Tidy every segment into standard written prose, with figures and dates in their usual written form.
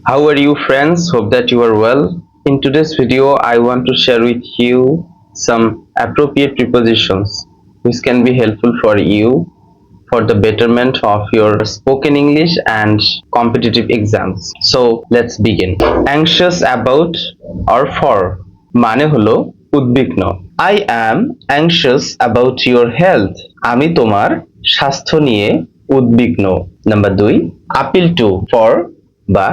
How are you friends? Hope that you are well. In today's video, I want to share with you some appropriate prepositions which can be helpful for you for the betterment of your spoken English and competitive exams. So let's begin. Anxious about or for মানে হলো উদ্বিগ্ন। I am anxious about your health. আমি তোমার স্বাস্থ্য নিয়ে উদ্বিগ্ন। Number 2, appeal to for বা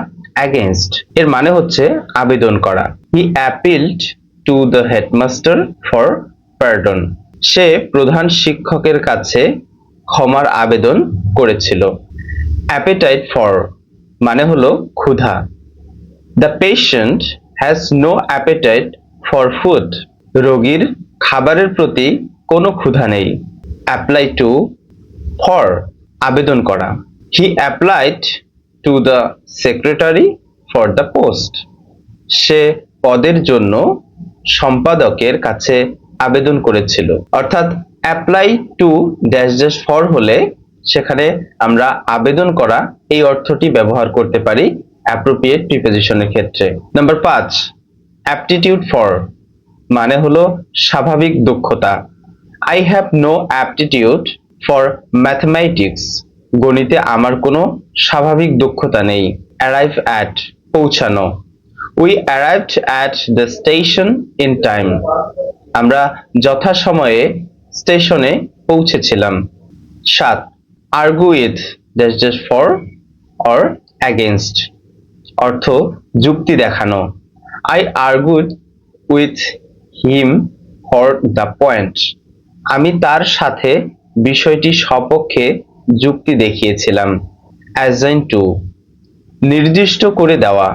against এর মানে হচ্ছে আবেদন করা। He appealed to the headmaster for pardon. সে প্রধান শিক্ষকের কাছে ক্ষমার আবেদন করেছিল। Appetite for মানে হলো ক্ষুধা। The patient has no appetite for food. রোগীর খাবারের প্রতি কোনো ক্ষুধা নেই। Apply to for আবেদন করা। He applied to the secretary for the post. সে পদের জন্য সম্পাদকের কাছে আবেদন করেছিল। অর্থাৎ apply to dash dash for হলে সেখানে আমরা আবেদন করা এই অর্থটি ব্যবহার করতে পারি অ্যাপ্রোপ্রিয়েট প্রিপোজিশনের ক্ষেত্রে। নাম্বার 5, অ্যাপটিটিউড ফর মানে হলো স্বাভাবিক দক্ষতা। I have no aptitude for mathematics. গণিতে আমার কোনো স্বাভাবিক দক্ষতা নেই। Arrive at পৌঁছানো। We arrived at the station in time. আমরা যথাসময়ে স্টেশনে পৌঁছেছিলাম। 7, argue with dash dash for or against অর্থ যুক্তি দেখানো। I argued with him for the point. আমি তার সাথে বিষয়টি সপক্ষে যুক্তি দেখিয়েছিলাম। Assign to নির্দিষ্ট করে দেওয়া।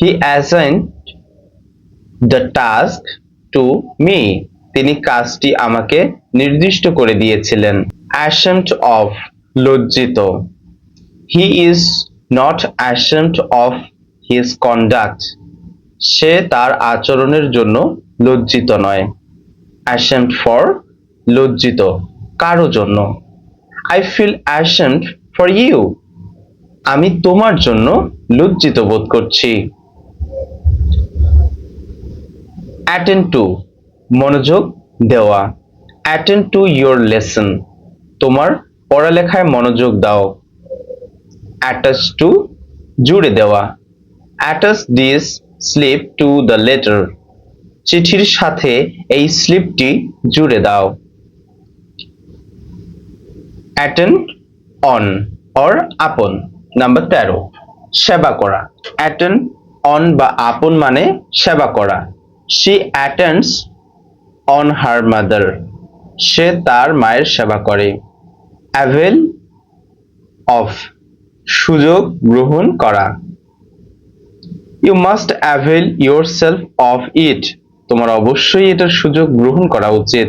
He assigned the task to me. তিনি কাজটি আমাকে নির্দিষ্ট করে দিয়েছিলেন। Ashamed of লজ্জিত। He is not ashamed of his conduct. সে তার আচরণের জন্য লজ্জিত নয়। Ashamed for লজ্জিত কারো জন্য। I feel ashamed for you. আমি তোমার জন্য লজ্জিত বোধ করছি। Attend to মনোযোগ দেওয়া। Attend to your lesson তোমার পড়ালেখায় মনোযোগ দাও। Attach to জুড়ে দেওয়া। Attach this slip to the letter চিঠির সাথে এই স্লিপটি জুড়ে দাও। Attend on or upon number 13, সেবা করা। Attend on বা upon মানে সেবা করা। She attends on her mother. সে তার মায়ের সেবা করে। Avail of সুযোগ গ্রহণ করা। You must avail yourself of it. তোমার অবশ্যই এটার সুযোগ গ্রহণ করা উচিত।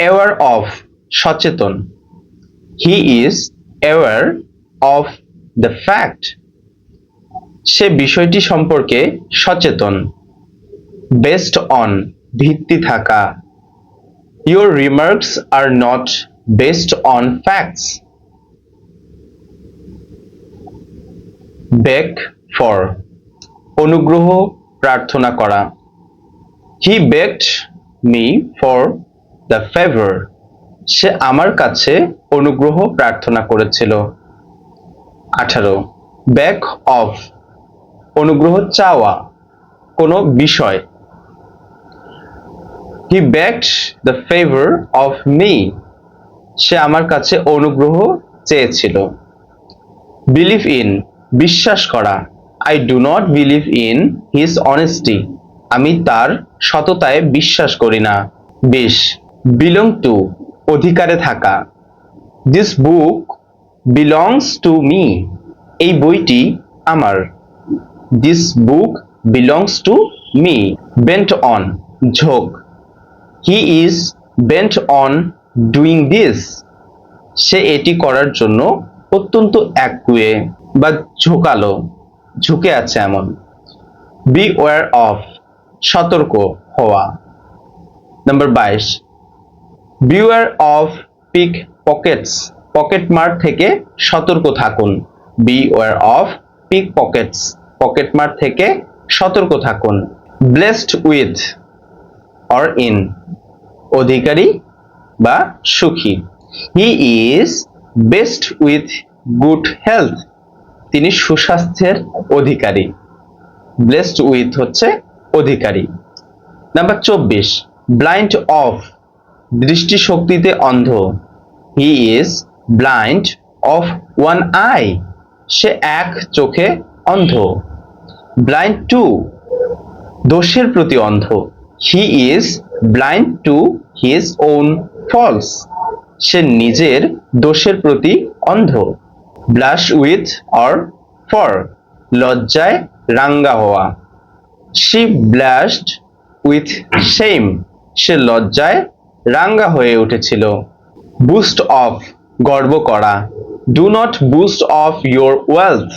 Aware of সচেতন। He is aware of the fact. সে বিষয়টি সম্পর্কে সচেতন। Based on ভিত্তি থাকা। Your remarks are not based on facts. Beg for অনুগ্রহ প্রার্থনা করা। He begged me for the favor. সে আমার কাছে অনুগ্রহ প্রার্থনা করেছিল। 18, beg of অনুগ্রহ চাওয়া কোনো বিষয়। He begged the favor of me. সে আমার কাছে অনুগ্রহ চেয়েছিল। Believe in বিশ্বাস করা। I do not believe in his honesty. আমি তার সততায় বিশ্বাস করি না। 20, belong to অধিকারে থাকা। This book belongs to me. এই বইটি আমার। This book belongs to me. Bent on ঝোঁক। He is bent on doing this. সে এটি করার জন্য অত্যন্ত একগুঁয়ে বা ঝোঁকালো, ঝুঁকে আছে এমন। Beware of সতর্ক হওয়া। Number 22, beware of pickpockets. Pocket মার থেকে সতর্ক থাকুন। Beware of পিক পকেটস, পকেটমার থেকে সতর্ক থাকুন। ব্লেসড উইথ অর ইন, অধিকারী বা সুখী। He is best with good health, তিনি সুস্বাস্থ্যের অধিকারী। ব্লেসড উইথ হচ্ছে অধিকারী। নাম্বার 24, ব্লাইন্ড অফ, দৃষ্টিশক্তিতে অন্ধ। He is blind of one eye, সে এক চোখে অন্ধ। ব্লাইন্ড টু, দোষের প্রতি অন্ধ। He is blind to his own false, সে নিজের দোষের প্রতি অন্ধ। ব্লাশ উইথ অর ফর, লজ্জায় রাঙ্গা হওয়া। শি ব্লাশড উইথ শেম, সে লজ্জায় রাঙ্গা হয়ে উঠেছিল। বুস্ট অফ, গর্ব করা। Do not boost of your wealth,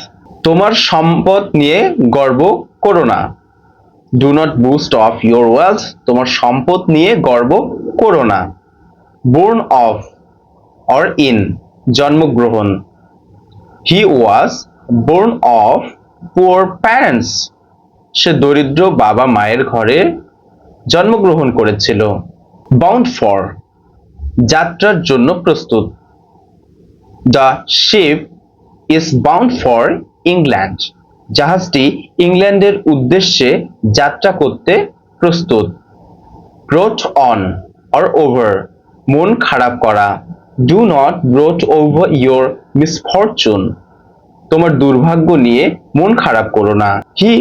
তোমার সম্পদ নিয়ে গর্ব করো না। Do not boost of your wealth, তোমার সম্পদ নিয়ে গর্ব করো না। বোর্ন অফ অর ইন, জন্মগ্রহণ। He was born of poor parents, সে দরিদ্র বাবা মায়ের ঘরে জন্মগ্রহণ করেছিল। বাউন্ড ফর, যাত্রার জন্য প্রস্তুত। The ship is bound for England, জাহাজটি ইংল্যান্ডের উদ্দেশ্যে যাত্রা করতে প্রস্তুত। ব্রোট অন অর ওভার, মন খারাপ করা। Do not brought over your misfortune, তোমার দুর্ভাগ্য নিয়ে মন খারাপ করো না। হি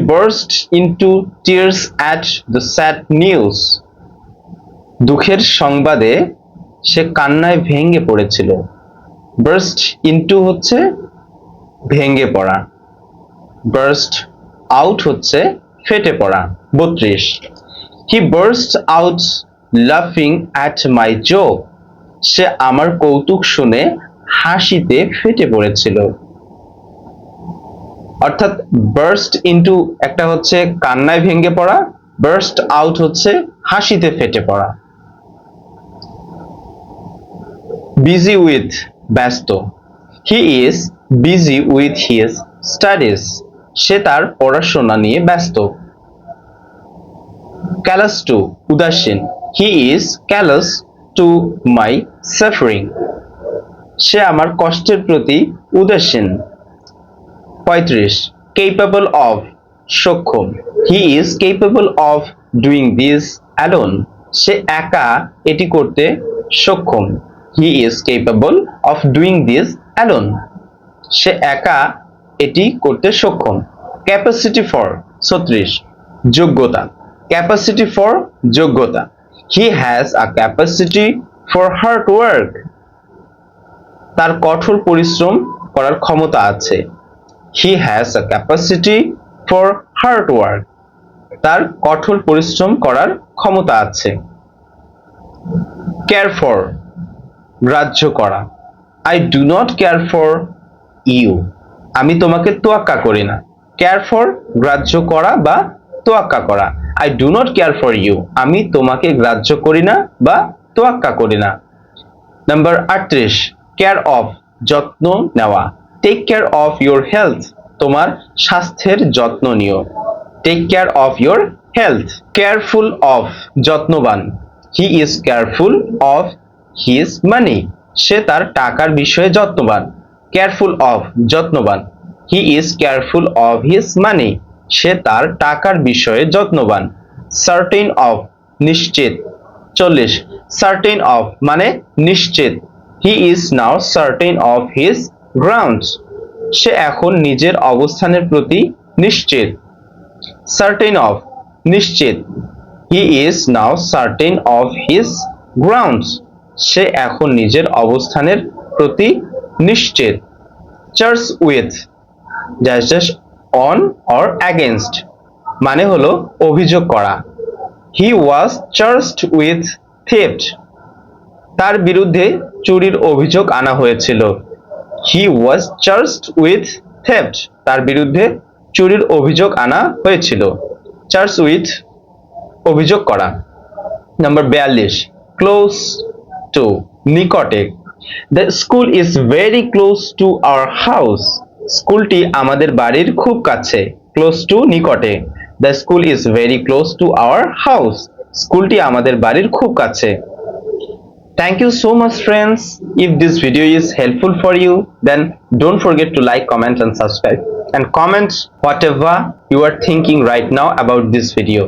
burst into tears at the sad news, দুঃখের সংবাদে সে কান্নায় ভেঙে পড়েছিল। বার্স্ট ইনটু হচ্ছে ভেঙে পড়া, বার্স্ট আউট হচ্ছে ফেটে পড়া। 32, হি বার্স্ট আউট লাফিং অ্যাট মাই জোক, সে আমার কৌতুক শুনে হাসিতে ফেটে পড়েছিল। অর্থাৎ বার্স্ট ইনটু একটা হচ্ছে কান্নায় ভেঙে পড়া, বার্স্ট আউট হচ্ছে হাসিতে ফেটে পড়া। বিজি উইথ, ব্যস্ত। He is busy with his studies, সে তার পড়াশোনা নিয়ে ব্যস্ত। ক্যালাস টু, উদাসীন। He is callous to my suffering, সে আমার কষ্টের প্রতি উদাসীন। 35, কেপেবল অফ, সক্ষম। He is capable of doing this alone, সে একা এটি করতে সক্ষম। He is capable of doing this alone, সে একা এটি করতে সক্ষম। ক্যাপাসিটি ফর, 36, যোগ্যতা। ক্যাপাসিটি ফর, যোগ্যতা। He has a capacity for hard work, তার কঠোর পরিশ্রম করার ক্ষমতা আছে। He has a capacity for hard work, তার কঠোর পরিশ্রম করার ক্ষমতা আছে। কেয়ার ফর, গ্রাহ্য করা। I do not care for you, আমি তোমাকে তোয়াক্কা করি না। কেয়ার ফর, গ্রাহ্য করা বা তোয়াক্কা করা। I do not care for you, আমি তোমাকে গ্রাহ্য করি না বা তোয়াক্কা করি না। নাম্বার 38, কেয়ার অফ, যত্ন নেওয়া। Take care of your health, তোমার স্বাস্থ্যের যত্ন নিও। Take care of your health. Careful of, যত্নবান। He is careful of his money, সে তার টাকার বিষয়ে যত্নবান। কেয়ারফুল অফ, যত্নবান। He is careful of his money, সে তার টাকার বিষয়ে যত্নবান। সার্টেন অফ, নিশ্চিত। 40, সার্টেন অফ মানে নিশ্চিত। He is now certain of his grounds, সে এখন নিজের অবস্থানের প্রতি নিশ্চিত। সার্টেন অফ, নিশ্চিত। He is now certain of his grounds, সে এখন নিজের অবস্থানের প্রতি নিশ্চিত। Charge with dash dash on or against, মানে হলো অভিযোগ করা। He was charged with theft, তার বিরুদ্ধে চুরির অভিযোগ আনা হয়েছিল। He was charged with theft, তার বিরুদ্ধে চুরির অভিযোগ আনা হয়েছিল। চার্জ উইথ, অভিযোগ করা। নাম্বার 42, ক্লোজ টু, নিকটে। The school is very close to our house, স্কুলটি আমাদের বাড়ির খুব কাছে, ক্লোজ টু নিকটে। The school is very close to our house. স্কুলটি আমাদের বাড়ির খুব কাছে। Thank you so much friends. If this video is helpful for you, then don't forget to like, comment and subscribe, and comment whatever you are thinking right now about this video.